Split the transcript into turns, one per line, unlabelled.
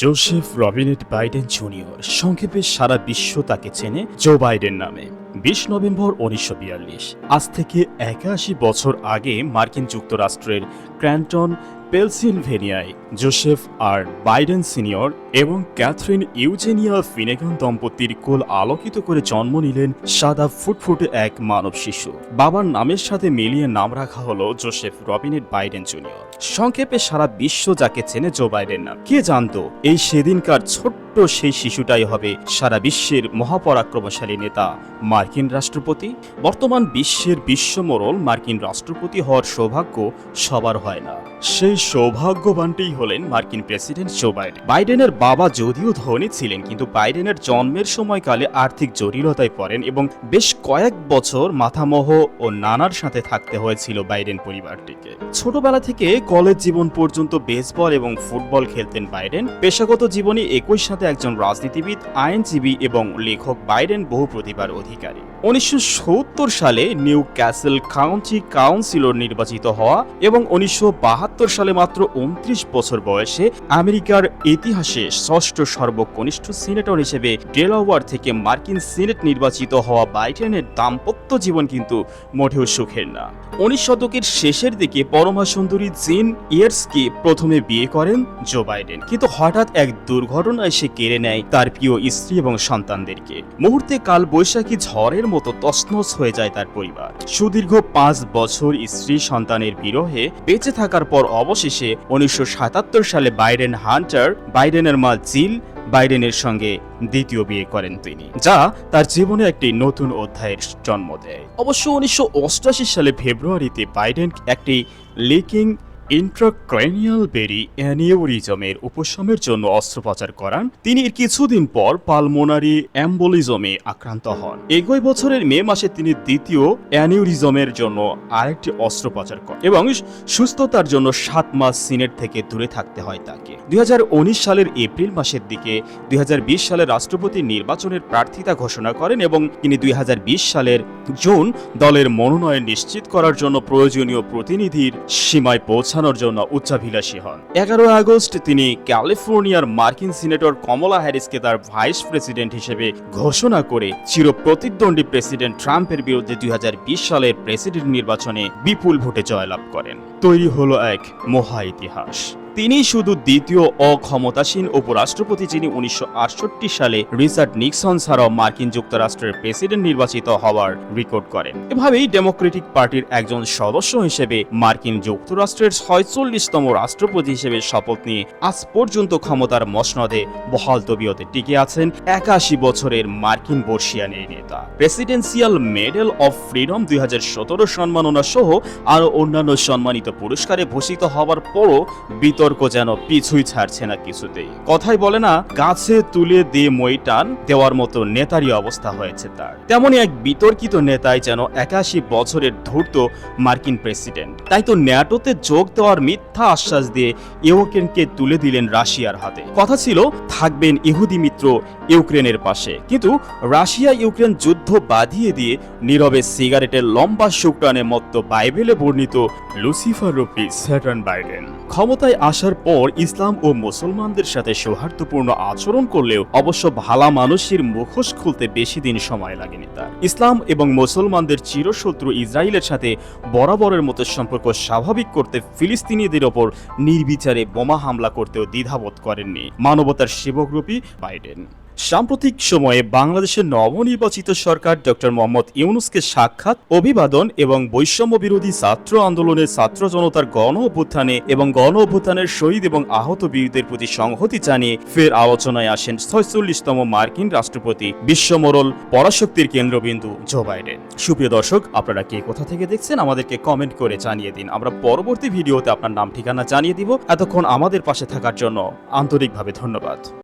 Joseph Robinette Biden junior, সংক্ষেপে সারা বিশ্ব তাকে চেনে জো বাইডেন নামে। ২০ নভেম্বর ১৯৪২, আজ থেকে ৮১ বছর আগে মার্কিন যুক্তরাষ্ট্রের ক্র্যান্টন, পেনসিলভেনিয়ায় জোসেফ আর বাইডেন সিনিয়র এবং ক্যাথরিন ইউজেনিয়া ফিনেগান দম্পতির কোল আলোকিত করে জন্ম নিলেন সাদা ফুটফুটে এক মানব শিশু। বাবার নামের সাথে মিলিয়ে নাম রাখা হলো জোসেফ রবিনেট বাইডেন জুনিয়র। সংক্ষেপে সারা বিশ্ব যাকে চেনে জো বাইডেন নাম। কে জানতো এই সেদিনকার ছোট্ট সেই শিশুটাই হবে সারা বিশ্বের মহাপরাক্রমশালী নেতা, মার্কিন রাষ্ট্রপতি। বর্তমান বিশ্বের বিশ্বমোড়ল মার্কিন রাষ্ট্রপতি হওয়ার সৌভাগ্য সবার হয় না। সেই সৌভাগ্যবানটি হলেন মার্কিন প্রেসিডেন্ট জো বাইডেন। বাইডেনের বাবা যদিও ধনী ছিলেন, কিন্তু বাইডেনের জন্মের সময়কালে আর্থিক জটিলতায় পড়েন এবং বেশ কয়েক বছর মাথামোহ ও নানার সাথে থাকতে হয়েছিল বাইডেন পরিবারটিকে। ছোটবেলা থেকে কলেজ জীবন পর্যন্ত বেসবল এবং ফুটবল খেলতেন বাইডেন। পেশাগত জীবনে একই সাথে একজন রাজনীতিবিদ, আইনজীবী এবং লেখক, বাইডেন বহু প্রতিভার অধিকারী। ১৯৭০ সালে নিউ ক্যাসেল কাউন্টি কাউন্সিলর নির্বাচিত হওয়া এবং ১৯৭২ সালে মাত্র ২৯ বছর বয়সে আমেরিকার ইতিহাসে ষষ্ঠ সর্বকনিষ্ঠ সিনেটর হিসেবে ডেলাওয়্যার থেকে মার্কিন সিনেট নির্বাচিত হওয়া বাইডেনের দাম্পত্য জীবন কিন্তু মোটেও সুখের না। ১৯ শতকের শেষের দিকে পরমা সুন্দরী জিন ইয়ার্সকে প্রথমে বিয়ে করেন জো বাইডেন, কিন্তু হঠাৎ এক দুর্ঘটনায় সে কেড়ে নেয় তার প্রিয় স্ত্রী এবং সন্তানদেরকে। মুহূর্তে কাল বৈশাখী ঝড়ের মতো তছনছ হয়ে যায় তার পরিবার। সুদীর্ঘ ৫ বছর স্ত্রী সন্তানের বিরহে বেঁচে থাকার পর অবশেষে ১৯৭৭ সালে বাইডেন হান্টার, বাইডেনের মা জিল বাইডেনের সঙ্গে দ্বিতীয় বিয়ে করেন তিনি, যা তার জীবনে একটি নতুন অধ্যায়ের জন্ম দেয়। অবশ্য ১৯৮৮ সালে ফেব্রুয়ারিতে বাইডেন একটি লিকিং ইন্ট্রাক্রেনিয়াল বেরি অ্যানিউরিজমের উপশমের জন্য অস্ত্রোপচার করান। তিনি এর কিছুদিন পর পালমোনারি অ্যাম্বোলিজমে আক্রান্ত হন। একই বছরের মে মাসে তিনি দ্বিতীয় অ্যানিউরিজমের জন্য আরেকটি অস্ত্রোপচার করেন এবং সুস্থতার জন্য ৭ মাস সিনেট থেকে দূরে থাকতে হয় তাকে। ২০১৯ সালের এপ্রিল মাসের দিকে ২০২০ সালের রাষ্ট্রপতি নির্বাচনের প্রার্থিতা ঘোষণা করেন এবং তিনি ২০২০ সালের জুন দলের মনোনয়ন নিশ্চিত করার জন্য প্রয়োজনীয় প্রতিনিধির সীমায় পৌঁছানোর জন্য উচ্চাভিলাষী হন। ১১ আগস্ট তিনি ক্যালিফোর্নিয়ার মার্কিন সিনেটর কমলা হ্যারিসকে তার ভাইস প্রেসিডেন্ট হিসেবে ঘোষণা করে চিরপ্রতিদ্বন্দ্বী প্রেসিডেন্ট ট্রাম্পের বিরুদ্ধে ২০২০ সালের প্রেসিডেন্ট নির্বাচনে বিপুল ভোটে জয়লাভ করেন। তৈরি হলো এক মহা ইতিহাস। তিনি শুধু দ্বিতীয় অক্ষমতাসীন উপরাষ্ট্রপতি যিনি ১৯৬৮ সালে রিচার্ড নিক্সন ছাড়াও মার্কিন যুক্তরাষ্ট্রের প্রেসিডেন্ট নির্বাচিত হওয়ার রেকর্ড করেন। এভাবেই ডেমোক্রেটিক পার্টির একজন সদস্য হিসেবে মার্কিন যুক্তরাষ্ট্রের ৪৬তম রাষ্ট্রপতি হিসেবে শপথ নিয়ে আজ পর্যন্ত ক্ষমতার মসনদে বহাল তবিয়তে টিকে আছেন ৮১ বছরের মার্কিন বর্ষিয়ান এই নেতা। প্রেসিডেন্সিয়াল মেডেল অফ ফ্রিডম ২০১৭ সম্মাননা সহ আরও অন্যান্য সম্মানিত পুরস্কারে ভূষিত হওয়ার পরও বিতর্ক যেন পিছুই ছাড়ছে না কিছুতেই। কথাই বলে না, গাছে তুলে দিয়ে মই টান দেওয়ার মতো নেতারই অবস্থা হয়েছে তার। তেমনই এক বিতর্কিত নেতাই যেন ৮১ বছরের ধূর্ত মার্কিন প্রেসিডেন্ট। তাই তো ন্যাটোতে যোগ দেওয়ার মিথ্যা আশ্বাস দিয়ে ইউক্রেনকে তুলে দিলেন রাশিয়ার হাতে। কথা ছিল থাকবেন ইহুদি মিত্র ইউক্রেনের পাশে, কিন্তু রাশিয়া ইউক্রেন যুদ্ধ বাঁধিয়ে দিয়ে নীরবে সিগারেটের লম্বা শুকরানের মতো বাইবেলে বর্ণিত লুসিফার রূপী স্যাটার্ন বাইডেন ক্ষমতায় আসার পর ইসলাম ও মুসলমানদের সাথে সৌহার্দ্যপূর্ণ আচরণ করলেও অবশ্য ভালা মানুষের মুখোশ খুলতে বেশি দিন সময় লাগেনি তার। ইসলাম এবং মুসলমানদের চিরশত্রু ইসরায়েলের সাথে বরাবরের মতো সম্পর্ক স্বাভাবিক করতে ফিলিস্তিনিদের ওপর নির্বিচারে বোমা হামলা করতেও দ্বিধাবোধ করেননি মানবতার সেবকরূপী বাইডেন। সাম্প্রতিক সময়ে বাংলাদেশের নবনির্বাচিত সরকার ডক্টর মোহাম্মদ ইউনূসকে সাক্ষাৎ, অভিবাদন এবং বৈষম্য বিরোধী ছাত্র আন্দোলনের ছাত্র জনতার গণ অভ্যুত্থানে এবং গণ অভ্যুত্থানের শহীদ এবং আহত বীরদের প্রতি সংহতি জানিয়ে ফের আলোচনায় আসেন ৪৬তম মার্কিন রাষ্ট্রপতি, বিশ্বমোড়ল পরাশক্তির কেন্দ্রবিন্দু জো বাইডেন। সুপ্রিয় দর্শক, আপনারা কে কোথা থেকে দেখছেন আমাদেরকে কমেন্ট করে জানিয়ে দিন। আমরা পরবর্তী ভিডিওতে আপনার নাম ঠিকানা জানিয়ে দিব। এতক্ষণ আমাদের পাশে থাকার জন্য আন্তরিকভাবে ধন্যবাদ।